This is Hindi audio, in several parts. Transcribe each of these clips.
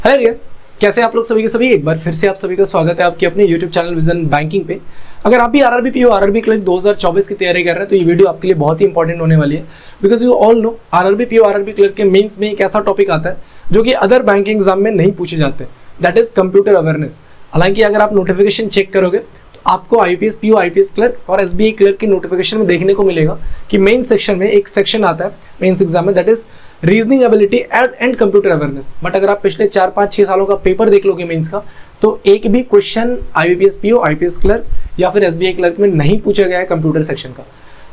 हेलो यार, कैसे आप लोग सभी के सभी। एक बार फिर से आप सभी का स्वागत है आपके अपने YouTube चैनल विजन बैंकिंग पे। अगर आप भी आरआरबी पीओ आरआरबी क्लर्क 2024 की तैयारी कर रहे हैं तो ये वीडियो आपके लिए बहुत ही इंपॉर्टेंट होने वाली है। Because you all know RRB PO RRB clerk के मेंस में एक ऐसा टॉपिक आता है जो कि अदर बैंकिंग एग्जाम में नहीं पूछे जाते, दैट इज कंप्यूटर अवेयरनेस। हालांकि अगर आप नोटिफिकेशन चेक करोगे तो आपको आईपीएस पीओ आईपीएस क्लर्क और एसबीआई क्लर्क की नोटिफिकेशन में देखने को मिलेगा कि मेन सेक्शन में एक सेक्शन आता है मेंस एग्जाम में, that is reasoning ability and computer awareness. But अगर आप पिछले 4-5-6 सालों का पेपर देख लोगे मेंस का, तो एक भी question IPS PO IPS clerk या फिर एसबीआई क्लर्क में नहीं पूछा गया है कंप्यूटर सेक्शन का।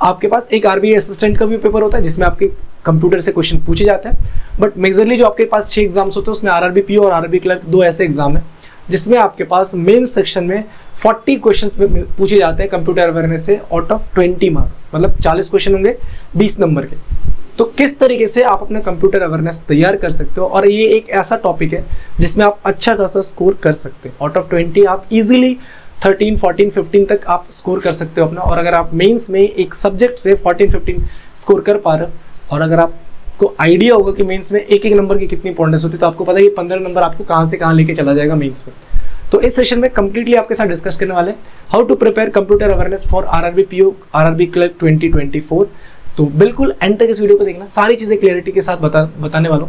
आपके पास एक आरबीआई असिस्टेंट का भी पेपर होता है जिसमें आपके कंप्यूटर से क्वेश्चन पूछे जाते हैं। बट मेजरली जो आपके पास 6 एग्जाम्स होते हैं उसमें आरआरबी पीओ और आरआरबी क्लर्क 2 ऐसे एग्जाम है जिसमें आपके पास मेन सेक्शन में 40 क्वेश्चन पूछे जाते हैं कंप्यूटर अवेयरनेस से आउट ऑफ 20 मार्क्स, मतलब 40 क्वेश्चन होंगे 20 नंबर के। तो किस तरीके से आप अपना कंप्यूटर अवेयरनेस तैयार कर सकते हो, और ये एक ऐसा टॉपिक है जिसमें आप अच्छा खासा स्कोर कर सकते हैं। आउट ऑफ 20 आप इजीली 13, 14, 15 तक आप स्कोर कर सकते हो अपना। और अगर आप मेंस में एक सब्जेक्ट से 14, 15 स्कोर कर पा रहे हो, और अगर आपको आइडिया होगा कि मेंस में एक नंबर की कितनी इंपॉर्टेंस होती है, तो आपको पता है कि 15 नंबर आपको कहाँ से कहाँ लेके चला जाएगा मेंस में। तो इस सेशन में कंप्लीटली आपके साथ डिस्कस करने वाले हैं how to prepare computer awareness for RRB PO RRB clerk 2024। तो बिल्कुल एंड तक इस वीडियो को देखना, सारी चीज़ें क्लियरिटी के साथ बताने वालों।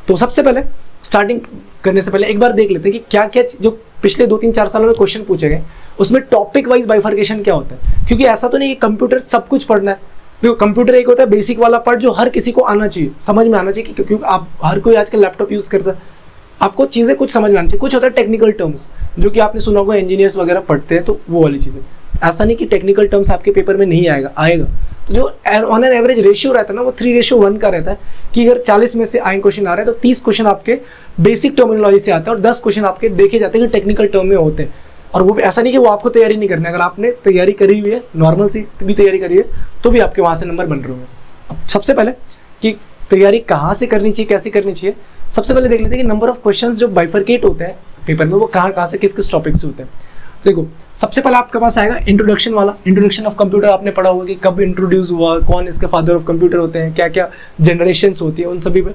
तो सबसे पहले स्टार्टिंग करने से पहले एक बार देख लेते हैं कि क्या क्या जो पिछले 2-3-4 सालों में क्वेश्चन पूछे गए उसमें टॉपिक वाइज बाइफर्केशन क्या होता है। क्योंकि ऐसा तो नहीं कि कंप्यूटर सब कुछ पढ़ना है। देखो, कंप्यूटर एक होता है बेसिक वाला पार्ट जो हर किसी को आना चाहिए, समझ में आना चाहिए, क्योंकि आप हर कोई आजकल लैपटॉप यूज़ करता है, आपको चीज़ें कुछ समझ में आनी चाहिए। कुछ होता है टेक्निकल टर्म्स जो कि आपने सुना होगा, इंजीनियर्स वगैरह पढ़ते हैं, तो वो वाली चीज़ें। ऐसा नहीं कि टेक्निकल टर्म्स आपके पेपर में नहीं आएगा। तो जो ऑन एन एवरेज रेशियो रहता है ना, वो 3:1 का रहता है कि अगर 40 में से आए क्वेश्चन आ रहे हैं तो 30 क्वेश्चन आपके बेसिक टर्मिनोलॉजी से आते हैं और 10 क्वेश्चन आपके देखे जाते हैं कि टेक्निकल टर्म में होते हैं। और वो ऐसा नहीं कि वो आपको तैयारी नहीं करनी है, अगर आपने तैयारी करी हुई है, नॉर्मल सी भी तैयारी करी है, तो भी आपके वहाँ से नंबर बन रहे होंगे। अब सबसे पहले कि तैयारी कहाँ से करनी चाहिए, कैसे करनी चाहिए, सबसे पहले देख लेते हैं कि नंबर ऑफ क्वेश्चंस जो बाइफरकेट होते हैं पेपर में वो कहाँ से किस टॉपिक से होते हैं। तो देखो, सबसे पहले आपके पास आएगा इंट्रोडक्शन वाला। इंट्रोडक्शन ऑफ कंप्यूटर आपने पढ़ा होगा कि कब इंट्रोड्यूस हुआ, कौन इसके फादर ऑफ कंप्यूटर होते हैं, क्या क्या जनरेशन्स होती है, उन सभी पे।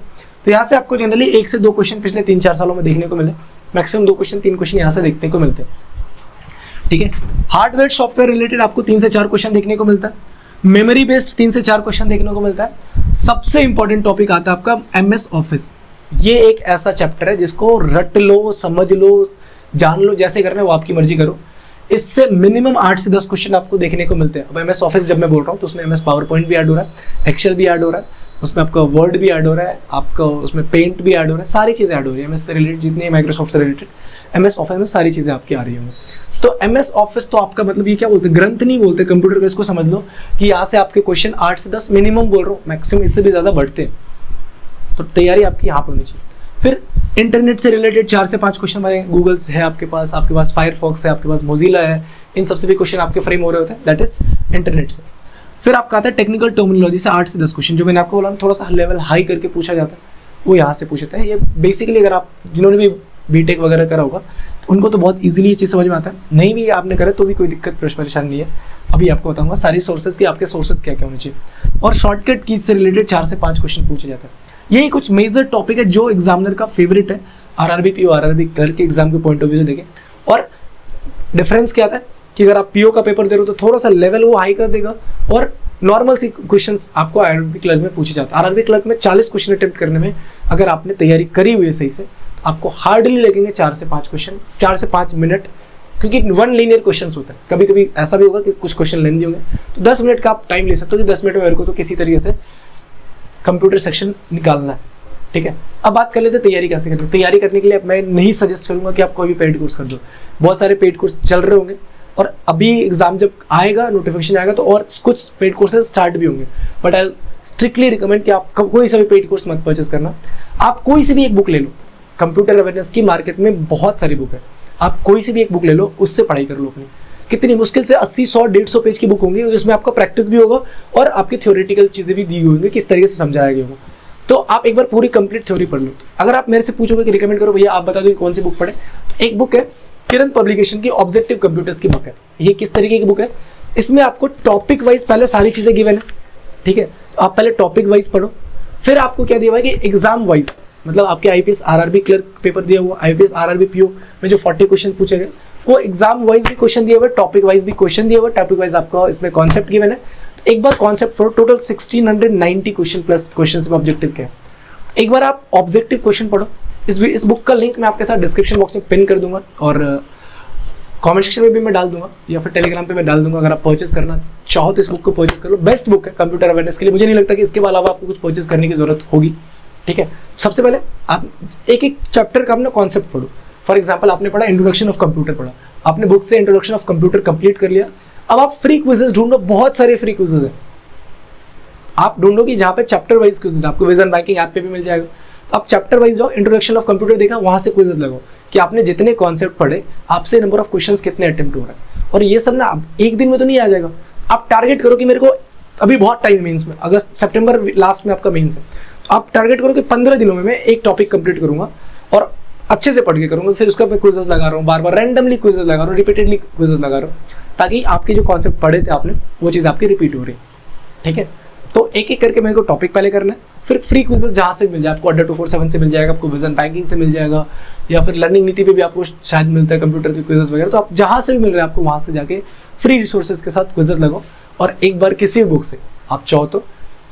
तो यहाँ से आपको जनरली 1 से 2 क्वेश्चन पिछले 3-4 सालों में देखने को मिले। मैक्सिमम 2 क्वेश्चन 3 क्वेश्चन यहाँ से देखने को मिलते हैं। ठीक है, हार्डवेयर सॉफ्टवेयर रिलेटेड आपको 3 से 4 क्वेश्चन देखने को मिलता है। मेमोरी बेस्ड 3 से 4 क्वेश्चन देखने को मिलता है। सबसे इंपॉर्टेंट टॉपिक आता है आपका एमएस ऑफिस। ये एक ऐसा चैप्टर है जिसको रट लो, समझ लो, जान लो, जैसे करना है वो आपकी मर्जी करो। इससे मिनिमम 8 से 10 क्वेश्चन आपको देखने को मिलते हैं। अब एमएस ऑफिस जब मैं बोल रहा हूँ तो उसमें एमएस पावर पॉइंट भी ऐड हो रहा है, एक्सेल भी ऐड हो रहा है, उसमें आपका वर्ड भी ऐड हो रहा है, आपका उसमें पेंट भी ऐड हो रहा है, सारी चीज़ें ऐड हो रही है एमएस से रिलेटेड, जितनी माइक्रोसॉफ्ट से रिलेटेड एमएस ऑफिस में सारी चीज़ें आपकी आ रही होंगी। तो एमएस ऑफिस तो आपका मतलब ये क्या बोलते हैं, ग्रंथ नहीं बोलते कंप्यूटर का, इसको समझ लो कि यहाँ से आपके क्वेश्चन 8 से 10 मिनिमम बोल रहा हूँ, मैक्सिमम इससे भी ज़्यादा बढ़ते हैं। तो तैयारी आपकी यहाँ पर होनी चाहिए। फिर इंटरनेट से रिलेटेड 4 से 5 क्वेश्चन हमारे गूगल है, आपके पास फायरफॉक्स है, आपके पास मोजिला है, इन सबसे भी क्वेश्चन आपके फ्रेम हो रहे होते हैं, दैट इज इंटरनेट से। फिर आपका आता है टेक्निकल टर्मिनोलॉजी से 8 से 10 क्वेश्चन, जो मैंने आपको बोला थोड़ा सा लेवल हाई करके पूछा जाता है, वो यहाँ से पूछते हैं। ये बेसिकली अगर आप जिन्होंने भी बीटेक वगैरह करा होगा तो उनको तो बहुत इजीली ये चीज़ समझ में आता है, नहीं भी आपने करा तो भी कोई दिक्कत परेशानी नहीं है। अभी आपको बताऊंगा सारी सोर्सेज की आपके सोर्सेज क्या क्या होने चाहिए। और शॉर्टकट कीज से रिलेटेड 4 से 5 क्वेश्चन पूछे जाते हैं। यही कुछ मेजर टॉपिक है जो एग्जामिनर का फेवरेट है आरआरबी पीओ आरआरबी क्लर्क के एग्जाम के पॉइंट ऑफ व्यू से देखें। और डिफरेंस क्या आता है कि अगर आप पीओ का पेपर दे रहे हो तो थोड़ा सा लेवल वो हाई कर देगा, और नॉर्मल सी क्वेश्चंस आपको आरआरबी क्लर्क में पूछे जाते हैं। आरआरबी क्लर्क में 40 क्वेश्चन अटेम्प्ट करने में अगर आपने तैयारी करी हुई है सही से, तो आपको हार्डली लगेंगे 4 से 5 क्वेश्चन, 4 से 5 मिनट, क्योंकि 1 लीनियर क्वेश्चन होता है। कभी कभी ऐसा भी होगा कि कुछ क्वेश्चन लेंदी होंगे, तो 10 मिनट का आप टाइम ले सकते हो कि 10 मिनट में मेरे को तो किसी तरीके से कंप्यूटर सेक्शन निकालना है। ठीक है, अब बात कर लेते हैं तैयारी कैसे करनी है। तैयारी करने के लिए मैं नहीं सजेस्ट करूंगा कि आप कोई भी पेड कोर्स कर दो, बहुत सारे पेड कोर्स चल रहे होंगे, और अभी एग्जाम जब आएगा, नोटिफिकेशन आएगा, तो और कुछ पेड कोर्सेज स्टार्ट भी होंगे। बट आई स्ट्रिक्टली रिकमेंड कि आप कोई सा भी पेड कोर्स मत परचेस करना। आप कोई सी भी एक बुक ले लो, कंप्यूटर अवेयरनेस की मार्केट में बहुत सारी बुक है, आप कोई सी भी एक बुक ले लो, उससे पढ़ाई कर लो अपनी। कितनी मुश्किल से 80, 100, 150 पेज की बुक होंगी जिसमें आपका प्रैक्टिस भी होगा और आपकी थ्योरेटिकल चीज़ें भी दी होंगी, किस तरीके से समझाया गया होगा। तो आप एक बार पूरी कंप्लीट थ्योरी पढ़ लो। अगर आप मेरे से पूछोगे कि रिकमेंड करो भैया आप बता दो कि कौन सी बुक पढ़े, तो एक बुक है किरण पब्लिकेशन की ऑब्जेक्टिव कंप्यूटर्स की बुक है। ये किस तरीके की बुक है, इसमें आपको टॉपिक वाइज पहले सारी चीज़ें गिवन है। ठीक है, तो आप पहले टॉपिक वाइज पढ़ो, फिर आपको क्या दिया हुआ है कि एग्जाम वाइज मतलब आपके आईपीएस आरआरबी क्लर्क पेपर दिया हुआ, आईपीएस आरआरबी पीओ में जो 40 क्वेश्चन पूछे गए वो एग्जाम वाइज भी क्वेश्चन दिए हुए, टॉपिक वाइज भी क्वेश्चन दिए हुए, टॉपिक वाइज आपका इसमें कॉन्सेप्ट गिवन है। तो एक बार कॉन्सेप्ट पढ़ो, total 1690 question plus question objective के। एक बार आप ऑब्जेक्टिव क्वेश्चन पढ़ो। इस बुक का लिंक मैं आपके साथ डिस्क्रिप्शन बॉक्स में पिन कर दूंगा और कमेंट सेक्शन में भी मैं डाल दूंगा या फिर टेलीग्राम पे मैं डाल दूंगा। अगर आप परचेस करना चाहो तो इस बुक को परचेस कर लो, बेस्ट बुक है कंप्यूटर अवेयरनेस के लिए। मुझे नहीं लगता कि इसके अलावा आपको कुछ परचेस करने की जरूरत होगी, ठीक है। सबसे पहले आप एक एक चैप्टर का अपना कॉन्सेप्ट पढ़ो। फॉर एग्जाम्पल आपने पढ़ा इंट्रोडक्शन ऑफ कंप्यूटर पढ़ा, आपने बुक से इंट्रोडक्शन ऑफ कंप्यूटर कंप्लीट कर लिया। अब आप फ्री क्विजेस ढूंढो, बहुत सारे फ्री क्विजेस हैं। आप ढूंढो कि जहाँ पे चैप्टर वाइज क्विजेस आपको विजन बैंकिंग ऐप पे भी मिल जाएगा। तो आप चैप्टर वाइज जाओ, इंट्रोडक्शन ऑफ कंप्यूटर देखा, वहां से क्विजेस लगाओ कि आपने जितने कॉन्सेप्ट पढ़े आपसे नंबर ऑफ क्वेश्चंस कितने अटेम्प्ट हो रहे हैं। और ये सब ना एक दिन में तो नहीं आ जाएगा। आप टारगेट करो कि मेरे को अभी बहुत टाइम मेंस में, अगस्त सितंबर लास्ट में आपका मेंस है, तो आप टारगेट करो कि 15 दिनों में मैं एक टॉपिक कंप्लीट करूंगा और अच्छे से पढ़ के करूंगा। फिर उसका मैं क्विजेस लगा रहा हूँ, बार बार रैंडमली क्विजेस लगा रहा हूँ, रिपीटेडली क्विजेस लगा रहा हूँ, ताकि आपके जो कॉन्सेप्ट पढ़े थे आपने वो चीज़ आपकी रिपीट हो रही है, ठीक है। तो एक एक करके मेरे को टॉपिक पहले करना है, फिर फ्री क्विजेस जहाँ से मिल जाए, आपको अड्डा 247 से मिल जाएगा, आपको विजन बैंकिंग से मिल जाएगा, या फिर लर्निंग नीति पे भी आपको शायद मिलता है कंप्यूटर के क्विजेस वगैरह। तो आप जहाँ से भी मिल रहे हैं आपको वहाँ से जाके फ्री रिसोर्सेज के साथ क्विजेस लगाओ और एक बार किसी भी बुक से आप चाहो तो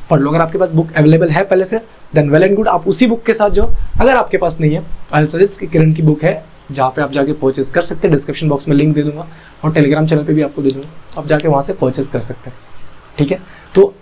पढ़ लो। अगर आपके पास बुक अवेलेबल है पहले से देन वेल एंड गुड, आप उसी बुक के साथ जाओ। अगर आपके पास नहीं है आई विल सजेस्ट कि किरण की बुक है जहाँ पे आप जाके परचेस कर सकते हैं। डिस्क्रिप्शन बॉक्स में लिंक दे दूंगा और टेलीग्राम चैनल पे भी आपको दे दूंगा, आप जाके वहाँ से परचेस कर सकते हैं, ठीक है। तो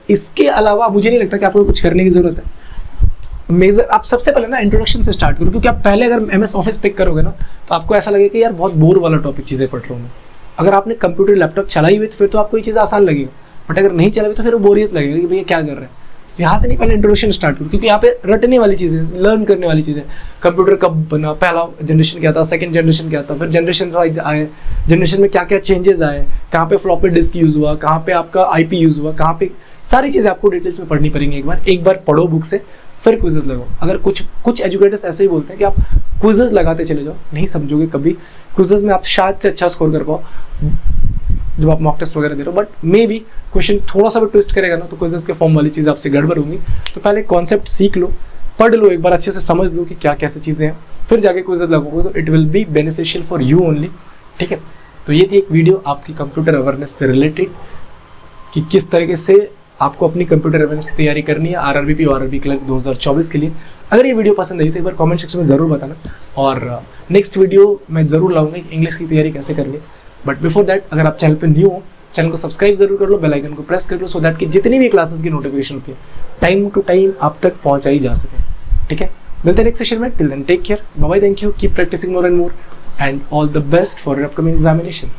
इसके अलावा मुझे नहीं लगता कि आपको कुछ करने की जरूरत है। मेजर आप सबसे पहले ना इंट्रोडक्शन से स्टार्ट करो, क्योंकि आप पहले अगर एमएस ऑफिस पिक करोगे ना तो आपको ऐसा लगेगा कि यार बहुत बोर वाला टॉपिक चीज़ें पढ़ रहा हूँ मैं। अगर आपने कंप्यूटर लैपटॉप चलाई हुई तो फिर तो आपको ये चीज़ आसान लगेगा, बट अगर नहीं चलाई हुई तो फिर वो बोरियत लगेगा कि भैया क्या कर रहे हैं। तो यहाँ से नहीं, पहले इंट्रोडक्शन स्टार्ट करो, क्योंकि यहाँ पे रटने वाली चीज़ें, लर्न करने वाली चीज़ें, कंप्यूटर कब बना, पहला जनरेशन क्या था, सेकंड जनरेशन क्या था, फिर जनरेशन वाइज आए, जनरेशन में क्या क्या चेंजेस आए, कहाँ पे फ्लॉपी डिस्क यूज़ हुआ, कहाँ पे आपका आईपी यूज़ हुआ, कहाँ पे सारी चीज़ें आपको डिटेल्स में पढ़नी पड़ेंगी। एक बार पढ़ो बुक से, फिर क्विजेस लगाओ। अगर कुछ एजुकेटर्स ऐसे ही बोलते हैं कि आप क्विजेस लगाते चले जाओ, नहीं समझोगे कभी। क्विजेस में आप शायद से अच्छा स्कोर कर पाओ जब आप मॉक टेस्ट वगैरह दे रहे हो, बट मे बी क्वेश्चन थोड़ा सा भी ट्विस्ट करेगा ना तो क्विजेस के फॉर्म वाली चीज़ आपसे गड़बड़ होंगी। तो पहले कॉन्सेप्ट सीख लो, पढ़ लो, एक बार अच्छे से समझ लो कि क्या कैसे चीज़ें हैं, फिर जाके क्विजेस लगाओगे तो it will be beneficial for you only, ठीक है। तो ये थी एक वीडियो आपकी कंप्यूटर अवेयरनेस से रिलेटेड कि किस तरीके से आपको अपनी कंप्यूटर अवेयरनेस की तैयारी करनी है आरआरबी पीओ आरआरबी क्लर्क 2024 के लिए। अगर ये वीडियो पसंद आई तो एक बार कमेंट सेक्शन में ज़रूर बताना, और नेक्स्ट वीडियो मैं ज़रूर लाऊंगा कि इंग्लिश की तैयारी कैसे करनी है। बट बिफोर दैट, अगर आप चैनल पर न्यू हो, चैनल को सब्सक्राइब जरूर कर लो, बेल आइकन को प्रेस कर लो, सो दैट कि जितनी भी क्लासेस की नोटिफिकेशन होती है टाइम टू टाइम आप तक पहुंचाई जा सके, ठीक है। मिलते हैं नेक्स्ट सेशन में, till then take care, bye bye, thank you, keep practising more and more, and all the best for your upcoming examination.